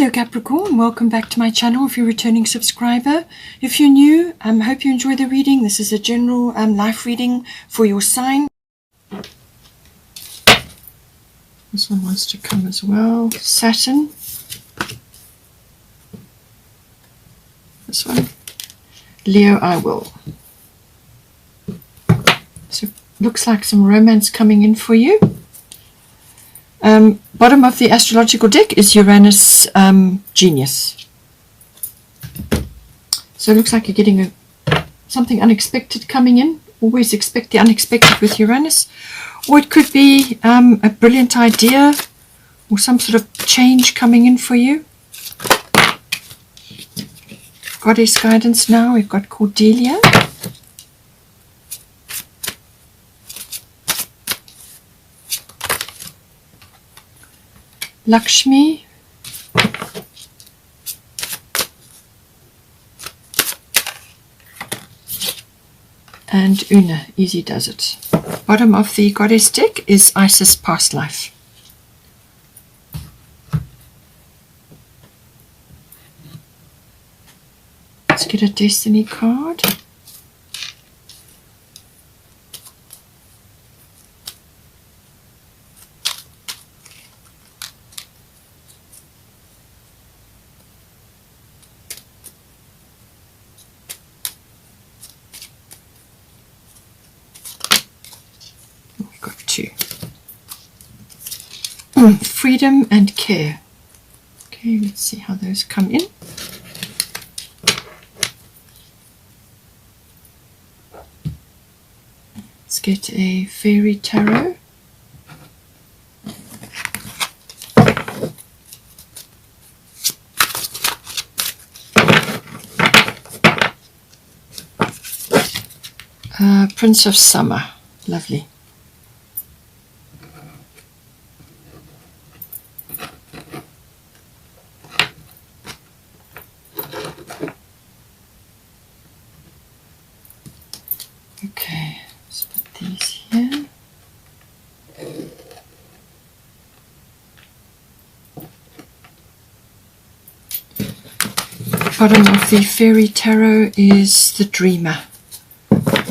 Hello Capricorn, welcome back to my channel if you're a returning subscriber. If you're new, I hope you enjoy the reading. This is a general life reading for your sign. This one wants to come as well. Saturn. This one. Leo, I will. So looks like some romance coming in for you. Bottom of the astrological deck is Uranus Genius. So it looks like you're getting something unexpected coming in. Always expect the unexpected with Uranus. Or it could be a brilliant idea or some sort of change coming in for you. Goddess guidance now. We've got Cordelia. Lakshmi, and Una, easy does it. Bottom of the goddess deck is Isis past life. Let's get a destiny card. Freedom and care. Okay, let's see how those come in. Let's get a fairy tarot. Prince of Summer. Lovely. Okay, let's put these here. Bottom of the fairy tarot is the Dreamer,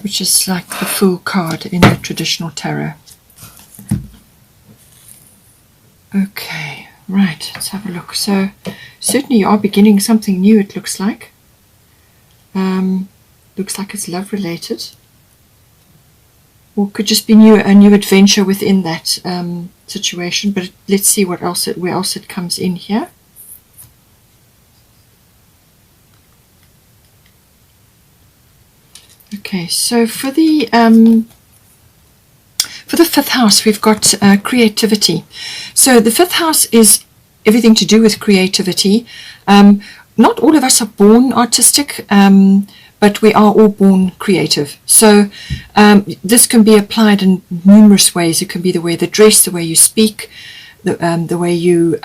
which is like the Fool card in the traditional tarot. Okay, right, let's have a look. So certainly you are beginning something new, it looks like. Looks like it's love related. Or could just be a new adventure within that situation. But let's see where else it comes in here. Okay, so for the fifth house, we've got creativity. So the fifth house is everything to do with creativity. Not all of us are born artistic, but we are all born creative. So this can be applied in numerous ways. It can be the way they dress, the way you speak, the way you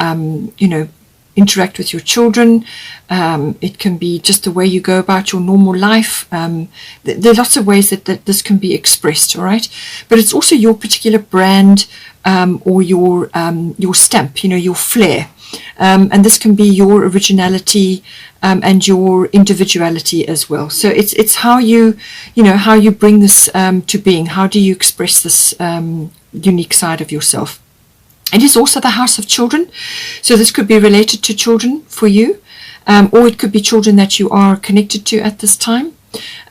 interact with your children. It can be just the way you go about your normal life. There are lots of ways that this can be expressed, all right? But it's also your particular brand or your stamp, your flair. And this can be your originality and your individuality as well. So it's how you bring this to being. How do you express this unique side of yourself? It is also the house of children. So this could be related to children for you, or it could be children that you are connected to at this time.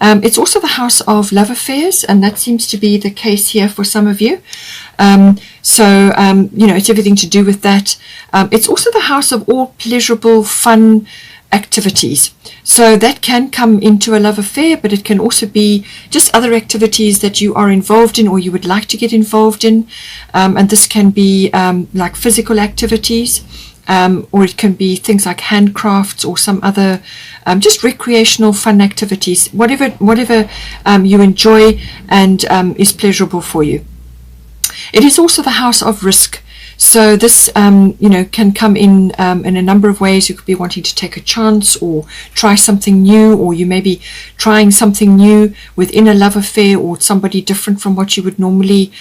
It's also the house of love affairs, and that seems to be the case here for some of you. It's everything to do with that. It's also the house of all pleasurable, fun activities. So that can come into a love affair, but it can also be just other activities that you are involved in or you would like to get involved in. And this can be like physical activities, or it can be things like handcrafts or some other just recreational fun activities, whatever you enjoy and is pleasurable for you. It is also the house of risk. So this, can come in a number of ways. You could be wanting to take a chance or try something new, or you may be trying something new within a love affair or somebody different from what you would normally,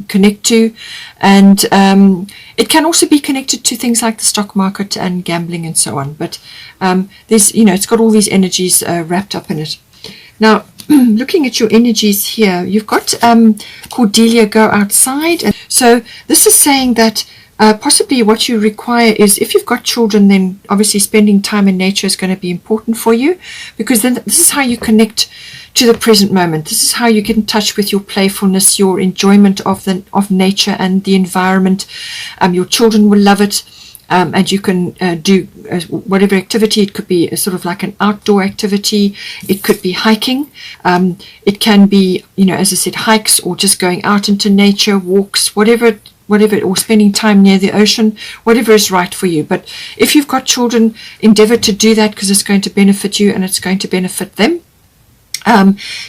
connect to. And it can also be connected to things like the stock market and gambling and so on. But there's, it's got all these energies wrapped up in it. Now, looking at your energies here, you've got Cordelia, go outside. And so this is saying that possibly what you require is, if you've got children, then obviously spending time in nature is going to be important for you, because then this is how you connect to the present moment. This is how you get in touch with your playfulness, your enjoyment of nature and the environment. Your children will love it. And you can do whatever activity. It could be a sort of like an outdoor activity. It could be hiking. It can be, as I said, hikes, or just going out into nature, walks, whatever, or spending time near the ocean, whatever is right for you. But if you've got children, endeavor to do that, because it's going to benefit you and it's going to benefit them.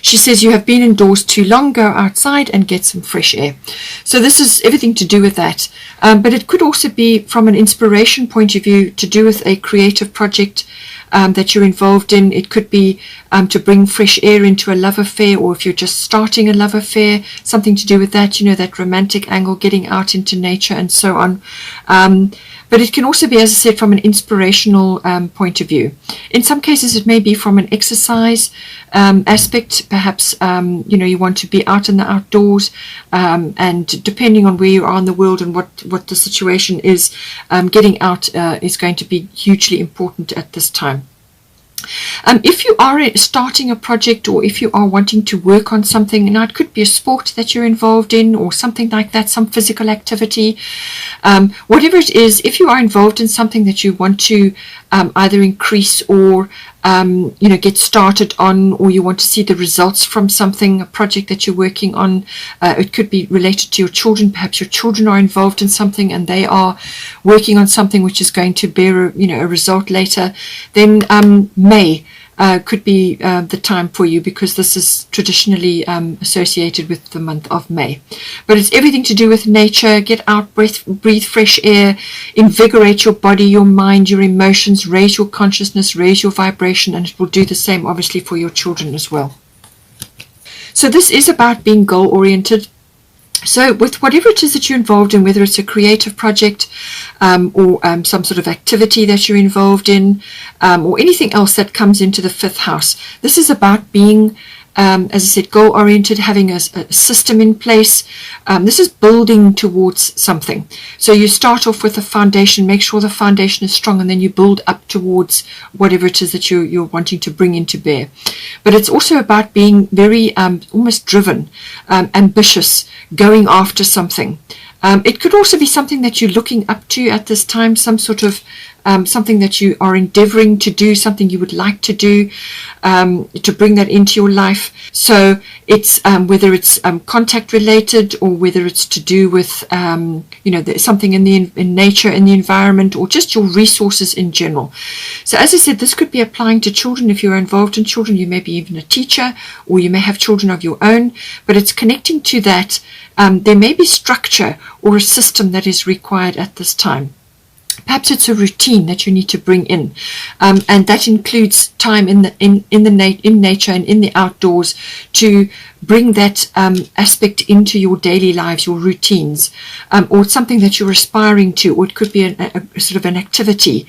She says, you have been indoors too long, go outside and get some fresh air. So this is everything to do with that. But it could also be from an inspiration point of view, to do with a creative project that you're involved in. It could be to bring fresh air into a love affair, or if you're just starting a love affair, something to do with that, that romantic angle, getting out into nature and so on. But it can also be, as I said, from an inspirational point of view. In some cases, it may be from an exercise aspect. Perhaps, you want to be out in the outdoors, and depending on where you are in the world and what the situation is, getting out is going to be hugely important at this time. If you are starting a project, or if you are wanting to work on something, now it could be a sport that you're involved in, or something like that, some physical activity, whatever it is. If you are involved in something that you want to either increase or get started on, or you want to see the results from something, a project that you're working on, it could be related to your children. Perhaps your children are involved in something and they are working on something which is going to bear a result later. Then May could be the time for you, because this is traditionally associated with the month of May. But it's everything to do with nature. Get out, breathe fresh air, invigorate your body, your mind, your emotions, raise your consciousness, raise your vibration, and it will do the same obviously for your children as well. So this is about being goal-oriented. So with whatever it is that you're involved in, whether it's a creative project or some sort of activity that you're involved in, or anything else that comes into the fifth house, this is about being, as I said, goal-oriented, having a system in place. This is building towards something. So you start off with a foundation, make sure the foundation is strong, and then you build up towards whatever it is that you're wanting to bring into bear. But it's also about being very almost driven, ambitious, going after something. It could also be something that you're looking up to at this time, some sort of something that you are endeavoring to do, something you would like to do, to bring that into your life. So it's whether it's contact related, or whether it's to do with something in nature, in the environment, or just your resources in general. So as I said, this could be applying to children. If you're involved in children, you may be even a teacher, or you may have children of your own, but it's connecting to that. There may be structure or a system that is required at this time. Perhaps it's a routine that you need to bring in, and that includes time in nature and in the outdoors, to bring that aspect into your daily lives, your routines, or something that you're aspiring to, or it could be a sort of an activity.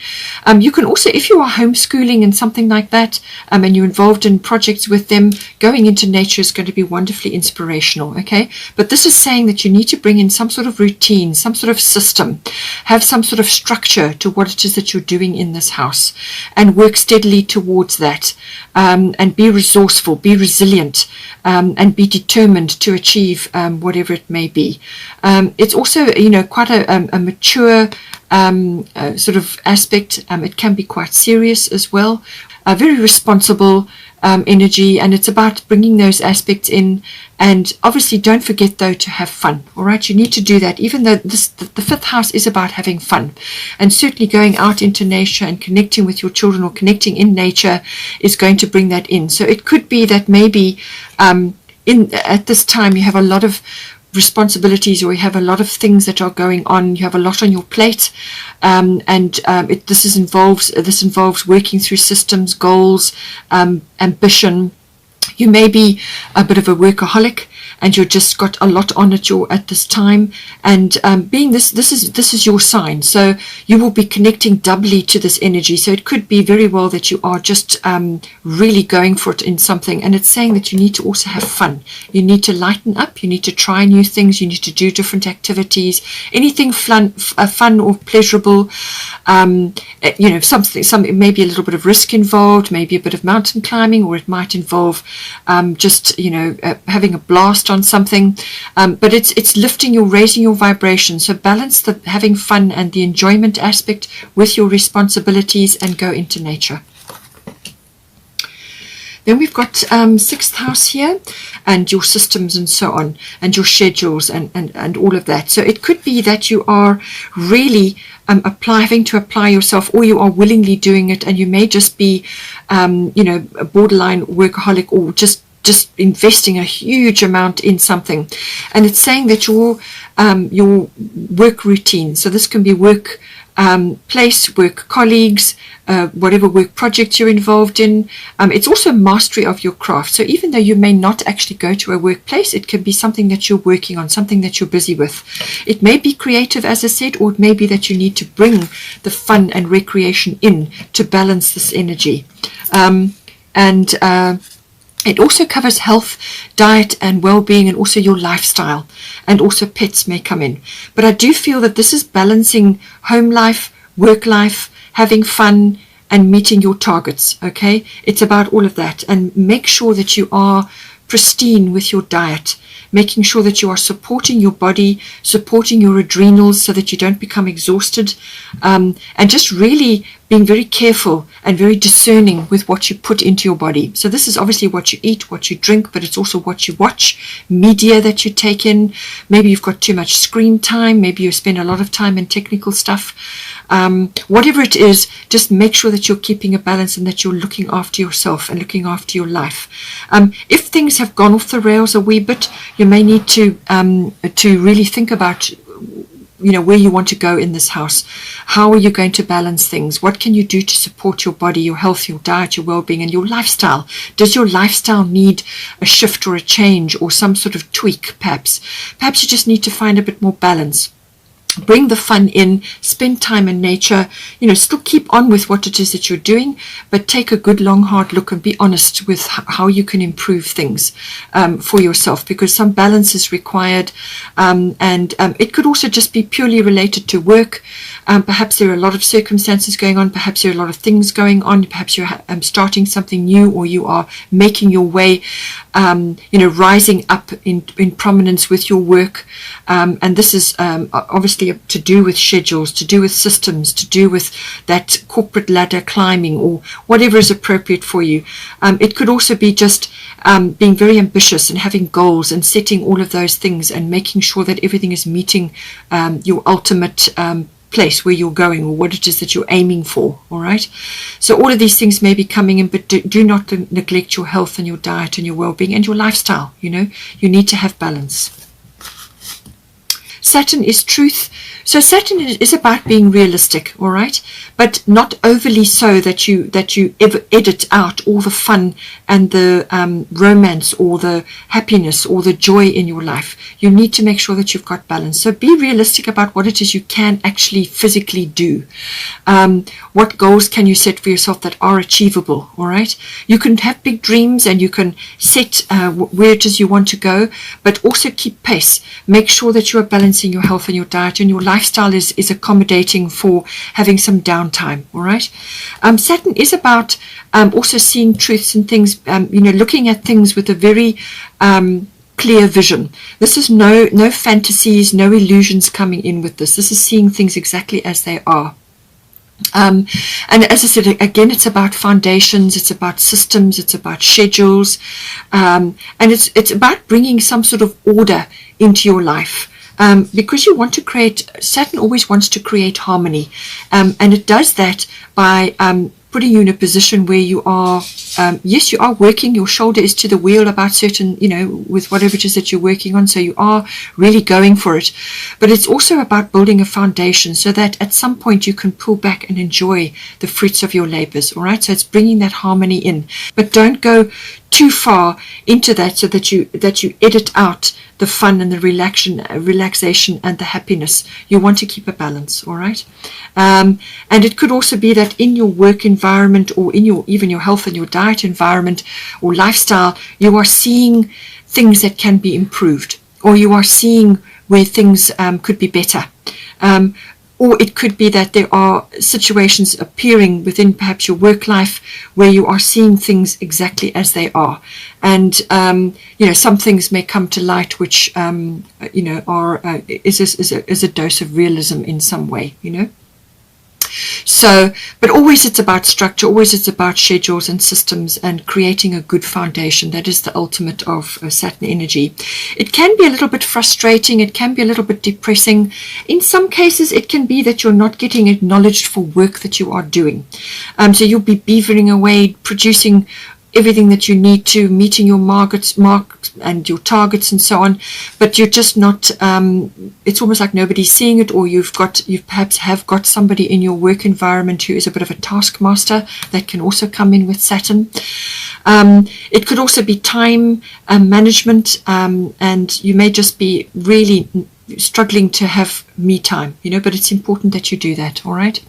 You can also, if you are homeschooling and something like that, and you're involved in projects with them, going into nature is going to be wonderfully inspirational, okay? But this is saying that you need to bring in some sort of routine, some sort of system, have some sort of structure to what it is that you're doing in this house, and work steadily towards that, and be resourceful, be resilient, and be determined to achieve whatever it may be. It's also, quite a mature sort of aspect. It can be quite serious as well, very responsible energy, and it's about bringing those aspects in. And obviously don't forget though to have fun. All right, you need to do that, even though the fifth house is about having fun, and certainly going out into nature and connecting with your children, or connecting in nature, is going to bring that in. So it could be that maybe at this time you have a lot of responsibilities, or you have a lot of things that are going on, you have a lot on your plate, this involves working through systems, goals, ambition. You may be a bit of a workaholic, and you've just got a lot on at this time, and being this is your sign, so you will be connecting doubly to this energy. So it could be very well that you are just really going for it in something, and it's saying that you need to also have fun. You need to lighten up, you need to try new things, you need to do different activities, anything fun or pleasurable. Something maybe a little bit of risk involved, maybe a bit of mountain climbing, or it might involve having a blast on something, but it's lifting raising your vibration. So balance the having fun and the enjoyment aspect with your responsibilities, and go into nature. Then we've got 6th house here, and your systems and so on, and your schedules and all of that. So it could be that you are really having to apply yourself, or you are willingly doing it, and you may just be a borderline workaholic, or just investing a huge amount in something. And it's saying that your work routine, so this can be work place, work colleagues, whatever work project you're involved in. It's also mastery of your craft. So even though you may not actually go to a workplace, it can be something that you're working on, something that you're busy with. It may be creative, as I said, or it may be that you need to bring the fun and recreation in to balance this energy. It also covers health, diet and well-being, and also your lifestyle, and also pets may come in. But I do feel that this is balancing home life, work life, having fun, and meeting your targets. Okay, it's about all of that, and make sure that you are pristine with your diet, making sure that you are supporting your body, supporting your adrenals so that you don't become exhausted, and just really being very careful and very discerning with what you put into your body. So this is obviously what you eat, what you drink, but it's also what you watch, media that you take in. Maybe you've got too much screen time, maybe you spend a lot of time in technical stuff. Whatever it is, just make sure that you're keeping a balance and that you're looking after yourself and looking after your life. If things have gone off the rails a wee bit, you may need to really think about where you want to go in this house. How are you going to balance things? What can you do to support your body, your health, your diet, your well-being, and your lifestyle? Does your lifestyle need a shift or a change or some sort of tweak, perhaps? Perhaps you just need to find a bit more balance. Bring the fun in, spend time in nature, still keep on with what it is that you're doing, but take a good long hard look and be honest with how you can improve things for yourself, because some balance is required, and it could also just be purely related to work. Perhaps there are a lot of circumstances going on, perhaps there are a lot of things going on, perhaps you're starting something new, or you are making your way, rising up in prominence with your work, and this is obviously to do with schedules, to do with systems, to do with that corporate ladder climbing, or whatever is appropriate for you. It could also be just being very ambitious and having goals and setting all of those things and making sure that everything is meeting your ultimate place where you're going, or what it is that you're aiming for. All right, so all of these things may be coming in, but do not neglect your health and your diet and your well-being and your lifestyle. You need to have balance. Saturn is truth. So Saturn is about being realistic, all right, but not overly so that you ever edit out all the fun and the romance or the happiness or the joy in your life. You need to make sure that you've got balance. So be realistic about what it is you can actually physically do. What goals can you set for yourself that are achievable, all right? You can have big dreams and you can set where it is you want to go, but also keep pace. Make sure that you are balancing your health and your diet, and your lifestyle is accommodating for having some downtime. All right. Saturn is about also seeing truths and things, looking at things with a very clear vision. This is no fantasies, no illusions coming in with this. This is seeing things exactly as they are. And as I said, again, it's about foundations, it's about systems, it's about schedules, and it's about bringing some sort of order into your life. Because you want to create, Saturn always wants to create harmony, and it does that by putting you in a position where you are, yes, you are working, your shoulder is to the wheel about certain, with whatever it is that you're working on, so you are really going for it. But it's also about building a foundation so that at some point you can pull back and enjoy the fruits of your labors, all right? So it's bringing that harmony in. But don't go too far into that so that you edit out the fun and the relaxation and the happiness. You want to keep a balance, all right? And it could also be that in your work environment, or in even your health and your diet environment or lifestyle, you are seeing things that can be improved, or you are seeing where things could be better. Or it could be that there are situations appearing within perhaps your work life where you are seeing things exactly as they are. And, some things may come to light which, is a dose of realism in some way, So, but always it's about structure, always it's about schedules and systems and creating a good foundation. That is the ultimate of Saturn energy. It can be a little bit frustrating, it can be a little bit depressing. In some cases it can be that you're not getting acknowledged for work that you are doing. So you'll be beavering away, producing everything that you need to, meeting your marks and your targets and so on, but you're just not, it's almost like nobody's seeing it, or you perhaps have got somebody in your work environment who is a bit of a taskmaster. That can also come in with Saturn. It could also be time management, and you may just be really struggling to have me time, but it's important that you do that, all right?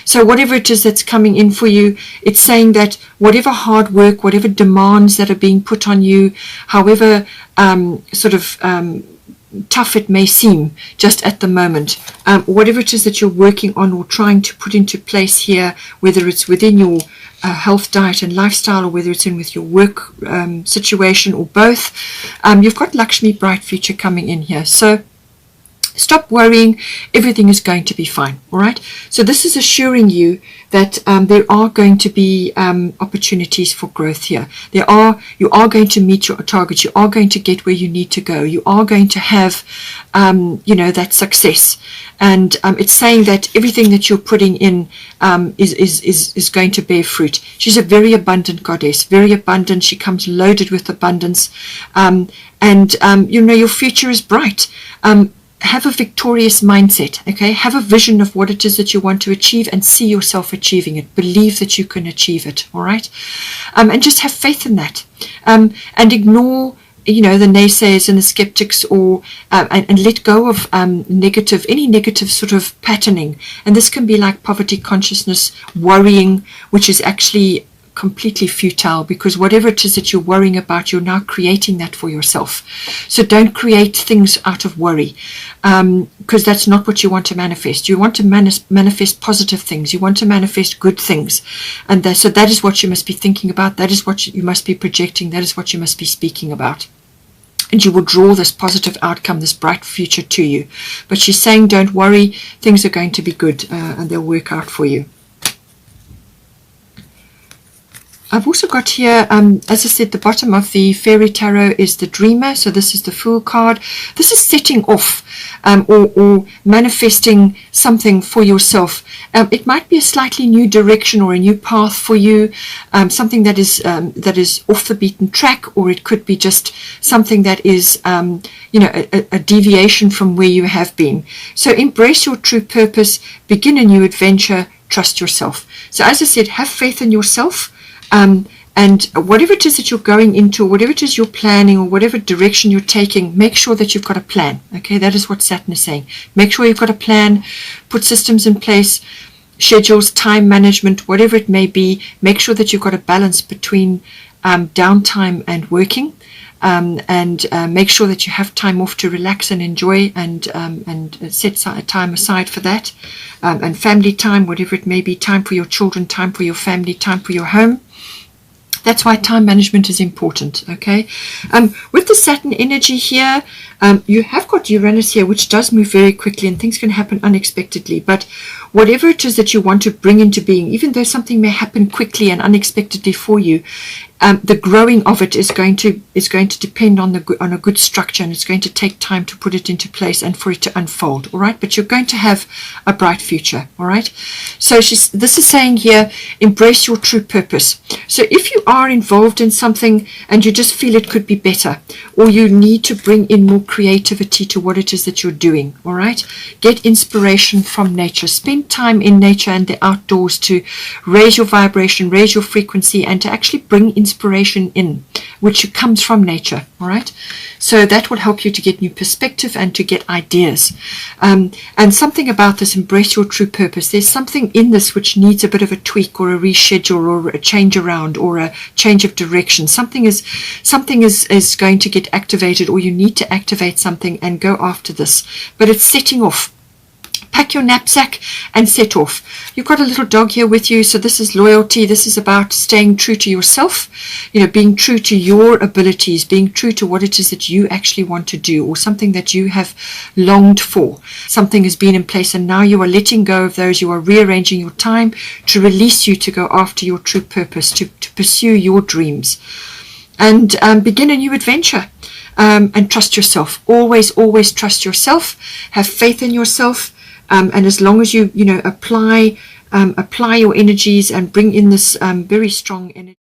So whatever it is that's coming in for you, it's saying that whatever hard work, whatever demands that are being put on you, however tough it may seem just at the moment, whatever it is that you're working on or trying to put into place here, whether it's within your health, diet and lifestyle, or whether it's in with your work situation, or both, you've got Lakshmi, bright future coming in here. So stop worrying, everything is going to be fine, all right? So this is assuring you that there are going to be opportunities for growth here. You are going to meet your targets, you are going to get where you need to go, you are going to have that success. And it's saying that everything that you're putting in is going to bear fruit. She's a very abundant goddess, very abundant. She comes loaded with abundance, and your future is bright. Have a victorious mindset, okay? Have a vision of what it is that you want to achieve and see yourself achieving it. Believe that you can achieve it, all right? And just have faith in that. And ignore, the naysayers and the skeptics, or and let go of any negative sort of patterning. And this can be like poverty consciousness, worrying, which is actually completely futile, because whatever it is that you're worrying about, you're now creating that for yourself. So don't create things out of worry, because that's not what you want to manifest. You want to manifest positive things. You want to manifest good things, and so that is what you must be thinking about. That is what you must be projecting. That is what you must be speaking about. And you will draw this positive outcome, this bright future to you. But she's saying, don't worry, things are going to be good, and they'll work out for you. I've also got here, as I said, the bottom of the Fairy Tarot is the Dreamer. So this is the Fool card. This is setting off or manifesting something for yourself. It might be a slightly new direction or a new path for you, something that is off the beaten track, or it could be just something that is a deviation from where you have been. So embrace your true purpose, begin a new adventure, trust yourself. So as I said, have faith in yourself. And whatever it is that you're going into, whatever it is you're planning, or whatever direction you're taking, make sure that you've got a plan. Okay, that is what Saturn is saying. Make sure you've got a plan, put systems in place, schedules, time management, whatever it may be. Make sure that you've got a balance between downtime and working, and make sure that you have time off to relax and enjoy, and set time aside for that, and family time, whatever it may be, time for your children, time for your family, time for your home. That's why time management is important, okay? With the Saturn energy here, You have got Uranus here, which does move very quickly, and things can happen unexpectedly. But whatever it is that you want to bring into being, even though something may happen quickly and unexpectedly for you, the growing of it is going to depend on a good structure, and it's going to take time to put it into place and for it to unfold. All right, but you're going to have a bright future. All right. So this is saying here, embrace your true purpose. So if you are involved in something and you just feel it could be better, or you need to bring in more creativity to what it is that you're doing, all right, get inspiration from nature. Spend time in nature and the outdoors to raise your vibration, raise your frequency, and to actually bring inspiration in, which comes from nature. All right, so that will help you to get new perspective and to get ideas. And something about this, embrace your true purpose. There's something in this which needs a bit of a tweak or a reschedule or a change around or a change of direction. Something is going to get activated, or you need to activate something and go after this. But it's setting off. Pack your knapsack and set off. You've got a little dog here with you, so this is loyalty. This is about staying true to yourself, being true to your abilities, being true to what it is that you actually want to do, or something that you have longed for. Something has been in place and now you are letting go of those. You are rearranging your time to release you to go after your true purpose, to pursue your dreams, and begin a new adventure. And trust yourself. Always trust yourself. Have faith in yourself. And as long as you apply your energies and bring in this very strong energy.